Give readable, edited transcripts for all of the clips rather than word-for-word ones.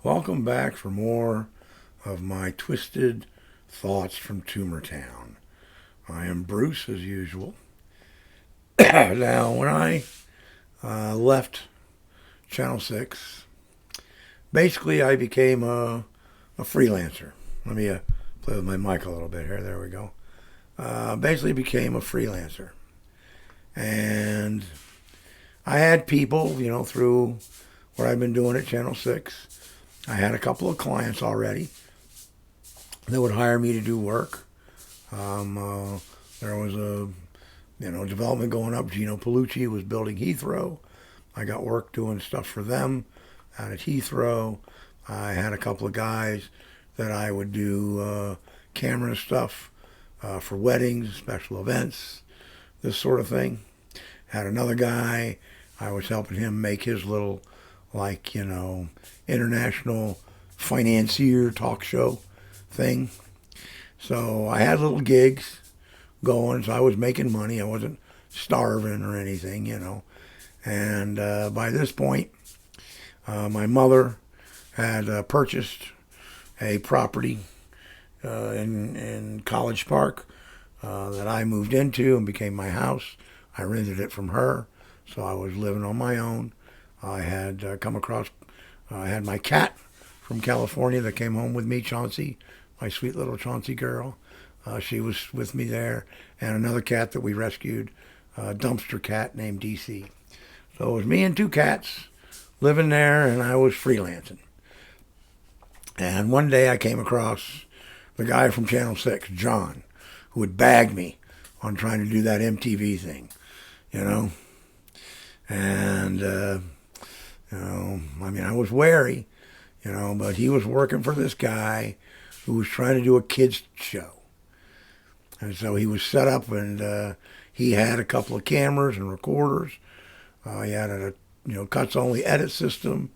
Welcome back for more of my twisted thoughts from Tumor Town. I am Bruce as usual. Now, when I left Channel 6, basically I became a freelancer. Let me play with my mic a little bit here. There we go. Basically became a freelancer. And I had people, through what I've been doing at Channel 6. I had a couple of clients already that would hire me to do work. There was a development going up. Gino Palucci was building Heathrow. I got work doing stuff for them out at Heathrow. I had a couple of guys that I would do camera stuff for weddings, special events, this sort of thing. Had another guy. I was helping him make his little, international financier talk show thing. So I had little gigs going, so I was making money. I wasn't starving or anything. And by this point, my mother had purchased a property in College Park that I moved into and became my house. I rented it from her, so I was living on my own. I had come across, I had my cat from California that came home with me, Chauncey, my sweet little Chauncey girl. She was with me there, and another cat that we rescued, a dumpster cat named DC. So it was me and two cats living there, and I was freelancing. And one day I came across the guy from Channel 6, John, who had bagged me on trying to do that MTV thing, And, I was wary, but he was working for this guy who was trying to do a kids show. And so he was set up, and he had a couple of cameras and recorders. He had a cuts only edit system,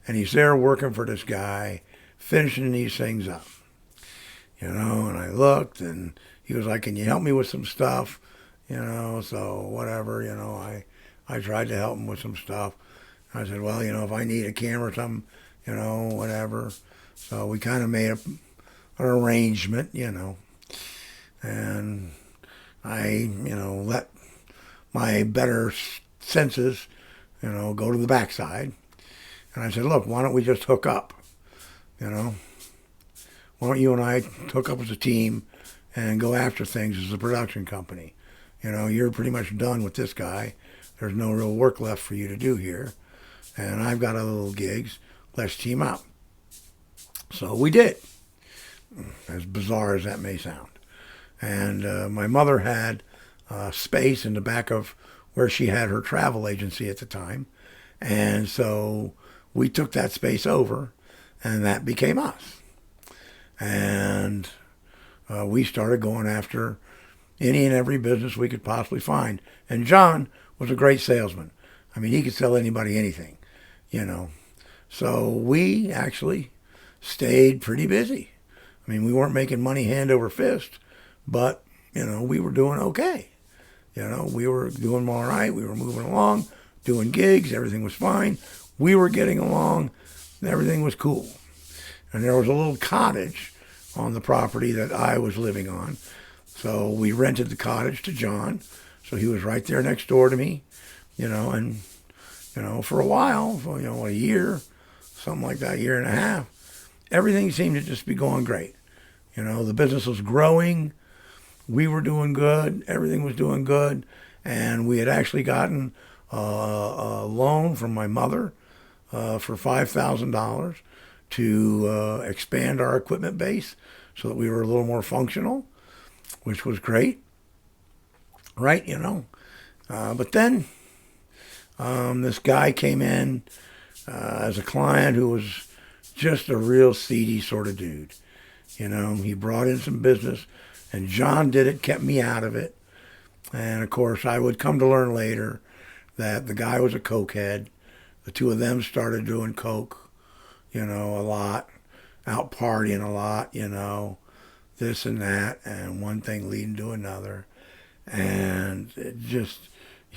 and he's there working for this guy, finishing these things up. And I looked, and he was like, "Can you help me with some stuff?" So whatever. I tried to help him with some stuff. I said, "Well, if I need a camera or something, whatever." So we kind of made an arrangement, and I, let my better senses, go to the backside. And I said, "Look, why don't we just hook up? Why don't you and I hook up as a team and go after things as a production company? You're pretty much done with this guy. There's no real work left for you to do here. And I've got other little gigs. Let's team up." So we did, as bizarre as that may sound. And my mother had space in the back of where she had her travel agency at the time. And so we took that space over, and that became us. And we started going after any and every business we could possibly find. And John was a great salesman. He could sell anybody anything. So we actually stayed pretty busy. We weren't making money hand over fist, but, we were doing okay. We were doing all right. We were moving along, doing gigs. Everything was fine. We were getting along. Everything was cool. And there was a little cottage on the property that I was living on. So we rented the cottage to John. So he was right there next door to me, and, for a while, for, a year, something like that, year and a half, everything seemed to just be going great. The business was growing. We were doing good. Everything was doing good. And we had actually gotten a loan from my mother for $5,000 to expand our equipment base so that we were a little more functional, which was great, right? But then this guy came in as a client who was just a real seedy sort of dude. He brought in some business, and John did it, kept me out of it. And of course, I would come to learn later that the guy was a cokehead. The two of them started doing coke, a lot, out partying a lot, this and that, and one thing leading to another. And it just,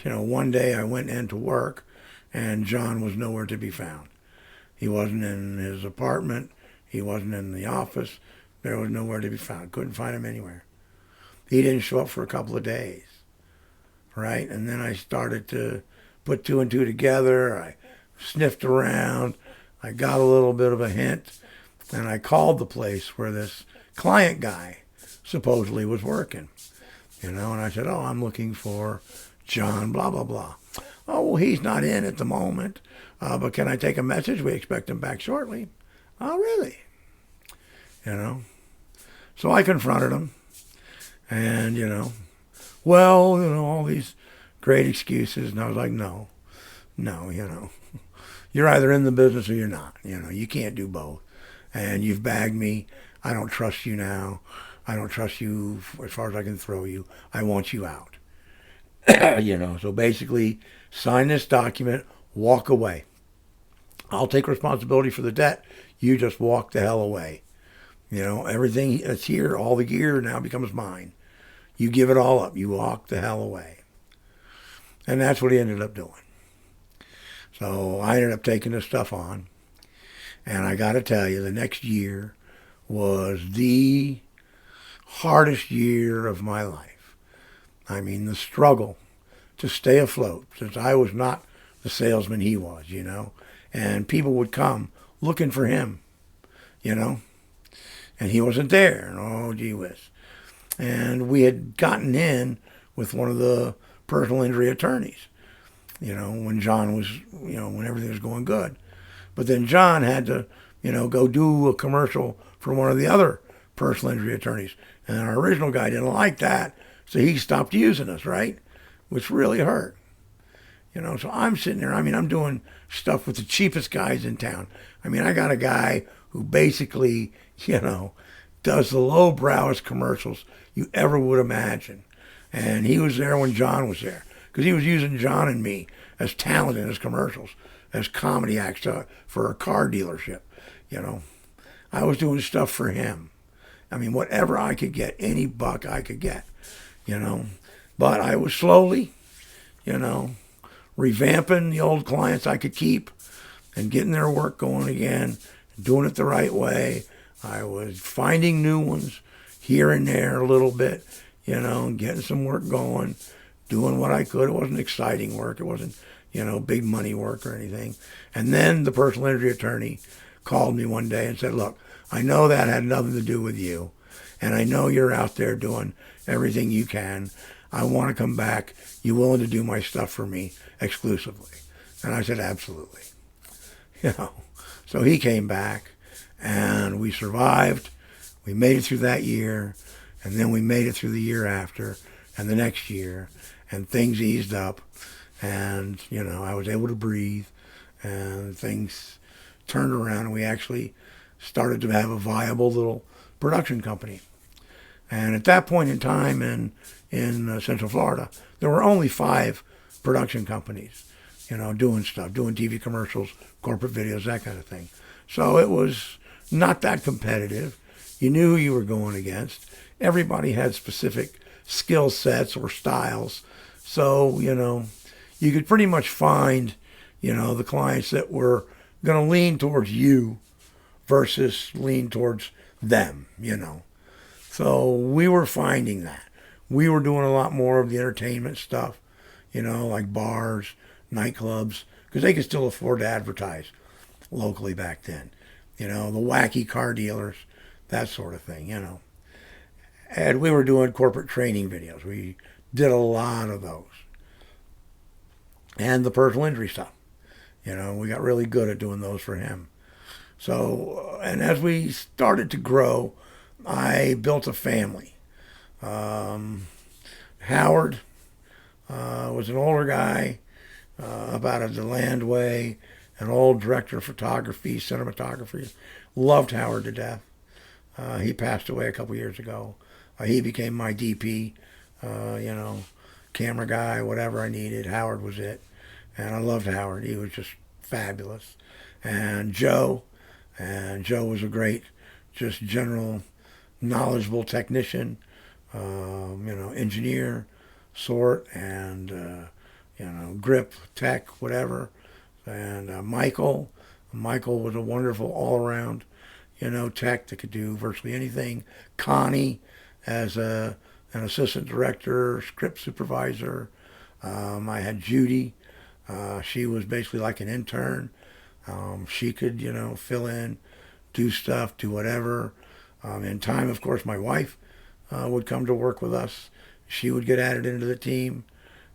one day I went into work, and John was nowhere to be found. He wasn't in his apartment. He wasn't in the office. There was nowhere to be found. Couldn't find him anywhere. He didn't show up for a couple of days, right? And then I started to put two and two together. I sniffed around. I got a little bit of a hint, and I called the place where this client guy supposedly was working, and I said, oh, I'm looking for John, blah, blah, blah. Oh, well, he's not in at the moment, but can I take a message? We expect him back shortly. Oh, really? So I confronted him, and, all these great excuses, and I was like, no, you're either in the business or you're not. You can't do both, and you've bagged me. I don't trust you now. I don't trust you as far as I can throw you. I want you out. So basically, sign this document, walk away. I'll take responsibility for the debt. You just walk the hell away. Everything that's here, all the gear now becomes mine. You give it all up. You walk the hell away. And that's what he ended up doing. So I ended up taking this stuff on. And I got to tell you, the next year was the hardest year of my life. I mean, the struggle to stay afloat, since I was not the salesman he was, and people would come looking for him, and he wasn't there, and oh, gee whiz. And we had gotten in with one of the personal injury attorneys, when John was, when everything was going good. But then John had to, go do a commercial for one of the other personal injury attorneys. And our original guy didn't like that, so he stopped using us, right? Which really hurt. So I'm sitting there, I'm doing stuff with the cheapest guys in town. I got a guy who basically, does the lowbrowest commercials you ever would imagine. And he was there when John was there, because he was using John and me as talent in his commercials, as comedy acts for a car dealership. I was doing stuff for him. Whatever I could get, any buck I could get, But I was slowly, revamping the old clients I could keep and getting their work going again, doing it the right way. I was finding new ones here and there a little bit, getting some work going, doing what I could. It wasn't exciting work. It wasn't, big money work or anything. And then the personal injury attorney called me one day and said, look, I know that had nothing to do with you, and I know you're out there doing everything you can. I want to come back. You willing to do my stuff for me exclusively? And I said, absolutely. So he came back, and we survived. We made it through that year, and then we made it through the year after, and the next year, and things eased up, and, I was able to breathe, and things turned around, and we actually started to have a viable little production company. And at that point in time in Central Florida, there were only 5 production companies, doing stuff, doing TV commercials, corporate videos, that kind of thing. So it was not that competitive. You knew who you were going against. Everybody had specific skill sets or styles. So, you could pretty much find, the clients that were going to lean towards you versus lean towards them, So we were finding that. We were doing a lot more of the entertainment stuff, like bars, nightclubs, because they could still afford to advertise locally back then. The wacky car dealers, that sort of thing, And we were doing corporate training videos. We did a lot of those. And the personal injury stuff. We got really good at doing those for him. So, and as we started to grow, I built a family. Howard was an older guy up out of the Land Way, an old director of photography, cinematography. Loved Howard to death. He passed away a couple years ago. He became my DP, camera guy, whatever I needed. Howard was it. And I loved Howard. He was just fabulous. And Joe was a great, just general, knowledgeable technician, engineer sort, and, grip, tech, whatever. And Michael, Michael was a wonderful all-around, tech that could do virtually anything. Connie as an assistant director, script supervisor. I had Judy. She was basically like an intern. She could, fill in, do stuff, do whatever. In time, of course, my wife would come to work with us. She would get added into the team,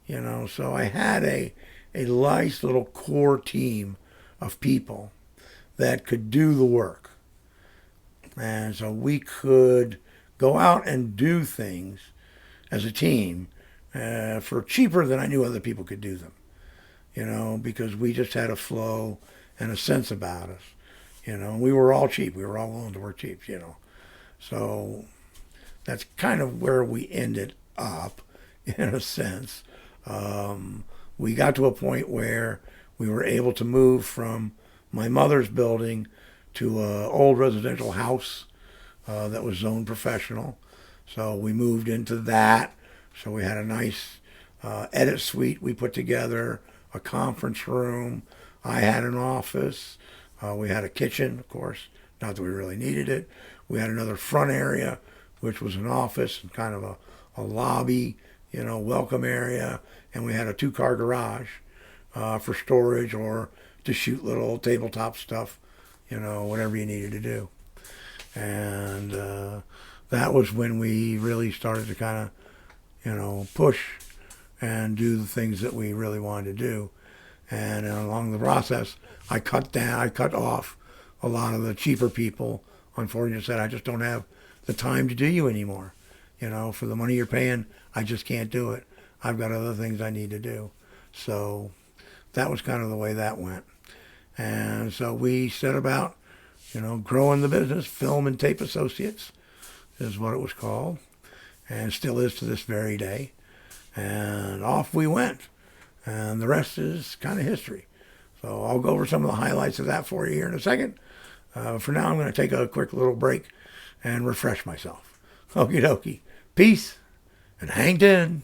So I had a nice little core team of people that could do the work. And so we could go out and do things as a team for cheaper than I knew other people could do them, because we just had a flow and a sense about us. We were all cheap. We were all willing to work cheap, So that's kind of where we ended up, in a sense. We got to a point where we were able to move from my mother's building to an old residential house that was zoned professional. So we moved into that. So we had a nice edit suite we put together, a conference room. I had an office. We had a kitchen, of course, not that we really needed it. We had another front area, which was an office and kind of a lobby, welcome area. And we had a 2-car garage for storage or to shoot little tabletop stuff, whatever you needed to do. And that was when we really started to kind of, push and do the things that we really wanted to do. And along the process, I cut off a lot of the cheaper people. Unfortunately, said, I just don't have the time to do you anymore. For the money you're paying, I just can't do it. I've got other things I need to do. So that was kind of the way that went. And so we set about, growing the business. Film and Tape Associates is what it was called, and still is to this very day. And off we went. And the rest is kind of history. So I'll go over some of the highlights of that for you here in a second. For now, I'm going to take a quick little break and refresh myself. Okie dokie. Peace and hang ten.